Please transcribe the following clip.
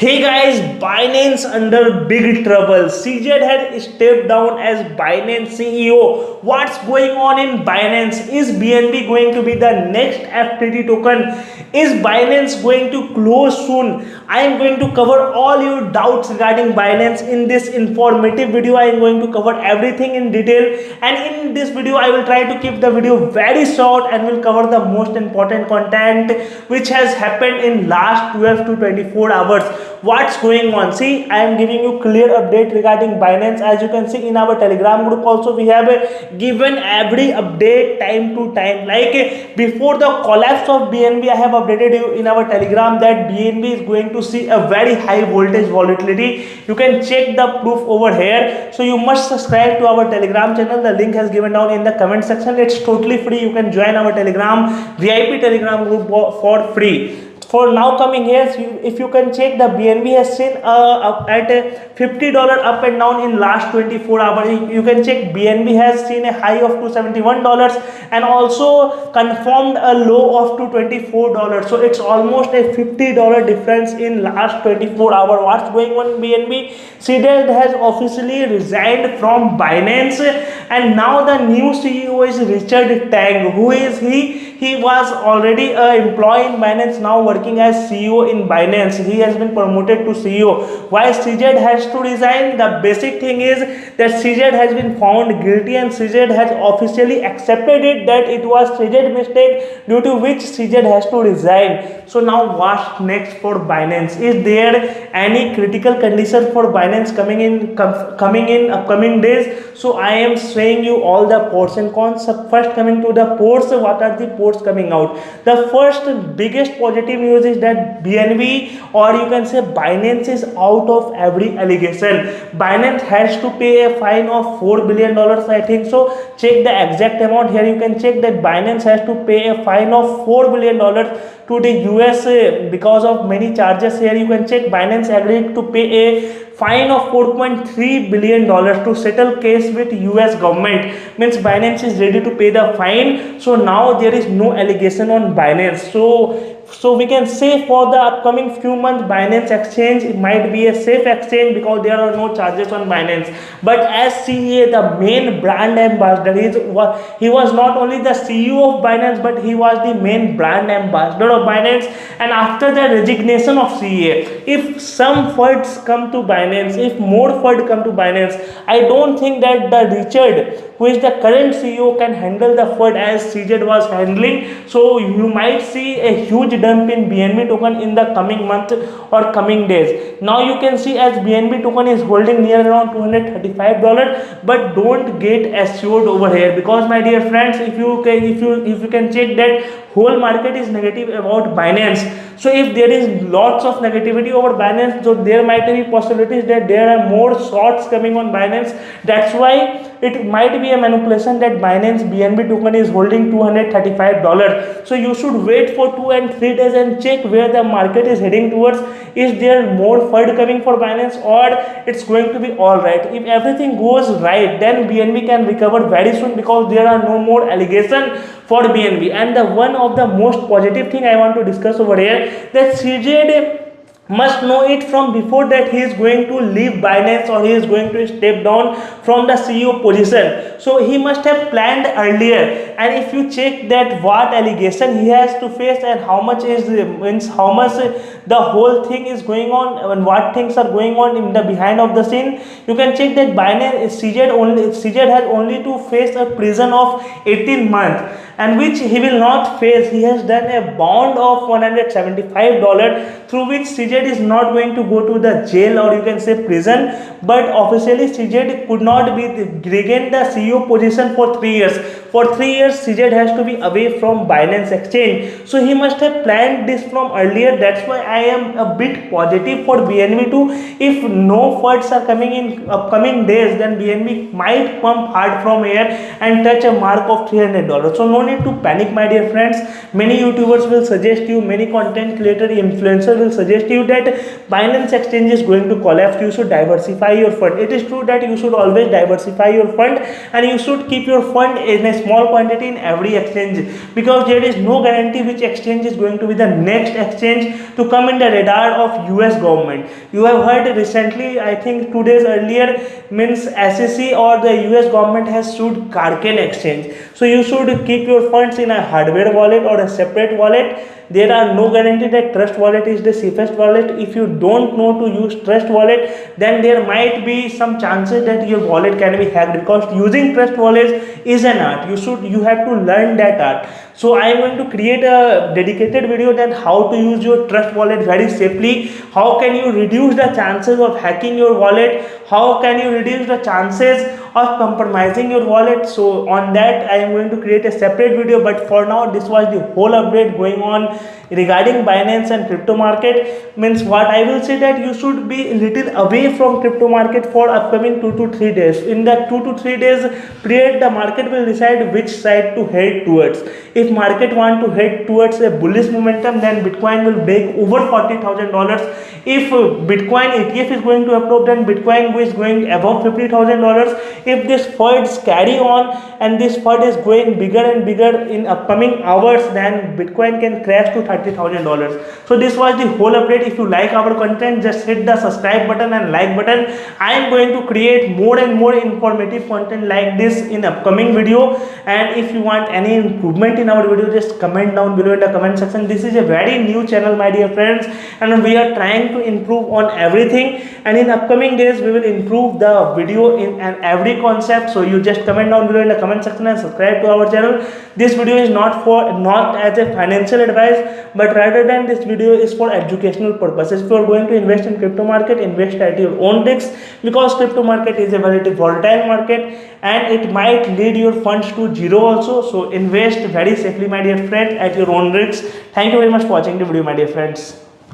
Hey guys, Binance under big trouble. CZ had stepped down as Binance CEO. What's going on in Binance? Is BNB going to be the next FTT token? Is Binance going to close soon? I am going to cover all your doubts regarding Binance in this informative video. I am going to cover everything in detail, and in this video I will try to keep the video very short and will cover the most important content which has happened in last 12 to 24 hours. What's going on? See, I am giving you clear update regarding Binance. As you can see in our Telegram group also, we have given every update time to time. Like before the collapse of BNB, I have updated you in our Telegram that BNB is going to see a very high voltage volatility. You can check the proof over here. So you must subscribe to our Telegram channel. The link has given down in the comment section. It's totally free. You can join our Telegram VIP Telegram group for free. For now coming here, if you can check, the BNB has seen up at $50 up and down in last 24 hours. You can check BNB has seen a high of $271 and also confirmed a low of $224. So it's almost a $50 difference in last 24 hours. What's going on in BNB? CZ has officially resigned from Binance, and now the new CEO is Richard Tang. Who is he? He was already an employee in Binance, now working as CEO in Binance. He has been promoted to CEO. Why CZ has to resign? The basic thing is that CZ has been found guilty, and CZ has officially accepted it that it was CZ mistake, due to which CZ has to resign. So now what's next for Binance? Is there any critical condition for Binance coming in upcoming days? So I am showing you all the pros and cons. First, coming to the pros, what are the pros coming out? The first biggest positive news is that BNB, or you can say Binance, is out of every allegation. Binance has to pay a fine of $4 billion, I think so. Check the exact amount here. You can check that Binance has to pay a fine of $4 billion to the US because of many charges. Here you can check Binance agreed to pay a fine of $4.3 billion to settle case with US government. Means Binance is ready to pay the fine. So now there is no allegation on Binance. So we can say for the upcoming few months, Binance exchange, it might be a safe exchange because there are no charges on Binance. But as CA, the main brand ambassador, he was not only the CEO of Binance, but he was the main brand ambassador of Binance. And after the resignation of CA, if some funds come to Binance, if more funds come to Binance, I don't think that the Richard, who is the current CEO, can handle the fund as CZ was handling. So you might see a huge dump in BNB token in the coming month or coming days. Now you can see as BNB token is holding near around $235, but don't get assured over here, because my dear friends, if you can check that whole market is negative about Binance. So if there is lots of negativity over Binance, so there might be possibilities that there are more shorts coming on Binance. That's why it might be a manipulation that Binance BNB token is holding $235. So you should wait for 2 and 3 days and check where the market is heading towards. Is there more FUD coming for Binance, or it's going to be all right? If everything goes right, then BNB can recover very soon, because there are no more allegations for BNB. And the one of the most positive thing I want to discuss over here, that CJ must know it from before that he is going to leave Binance, or he is going to step down from the CEO position. So he must have planned earlier. And if you check that what allegation he has to face and how much the whole thing is going on and what things are going on in the behind of the scene, you can check that Binance CZ has only to face a prison of 18 months, and which he will not face. He has done a bond of $175, through which CZ is not going to go to the jail, or you can say prison, but officially CZ could not be regain the CEO position for 3 years. For 3 years CZ has to be away from Binance exchange. So he must have planned this from earlier. That's why I am a bit positive for BNB too. If no funds are coming in upcoming days, then BNB might pump hard from here and touch a mark of $300. So no need to panic, my dear friends. Many YouTubers will suggest you, many content creator influencers will suggest you that Binance exchange is going to collapse. You should diversify your fund. It is true that you should always diversify your fund, and you should keep your fund in a small quantity in every exchange, because there is no guarantee which exchange is going to be the next exchange to come in the radar of US government. You have heard recently, I think 2 days earlier, means SEC or the US government has sued Kraken exchange. So you should keep your funds in a hardware wallet or a separate wallet. There are no guarantee that Trust Wallet is the safest wallet. If you don't know to use Trust Wallet, then there might be some chances that your wallet can be hacked, because using Trust Wallet is an art. You have to learn that art. So I am going to create a dedicated video that how to use your Trust Wallet very safely. How can you reduce the chances of hacking your wallet? How can you reduce the chances of compromising your wallet? So on that I am going to create a separate video, but for now this was the whole update going on regarding Binance and crypto market. Means what I will say, that you should be a little away from crypto market for upcoming 2 to 3 days. In that 2 to 3 days period, the market will decide which side to head towards. If market want to head towards a bullish momentum, then Bitcoin will break over $40,000. If Bitcoin ETF is going to approve, then Bitcoin is going above $50,000. If this FUDs carry on and this FUD is going bigger and bigger in upcoming hours, then Bitcoin can crash to $30,000. So this was the whole update. If you like our content, just hit the subscribe button and like button. I am going to create more and more informative content like this in upcoming video. And if you want any improvement in our video, just comment down below in the comment section. This is a very new channel, my dear friends, and we are trying to improve on everything, and in upcoming days we will improve the video in and every concept. So you just comment down below in the comment section and subscribe to our channel. This video is not as a financial advice, but rather than this video is for educational purposes. If you are going to invest in crypto market, invest at your own risk, because crypto market is a very volatile market and it might lead your funds to zero also. So invest very safely, my dear friend, at your own risk. Thank you very much for watching the video, my dear friends.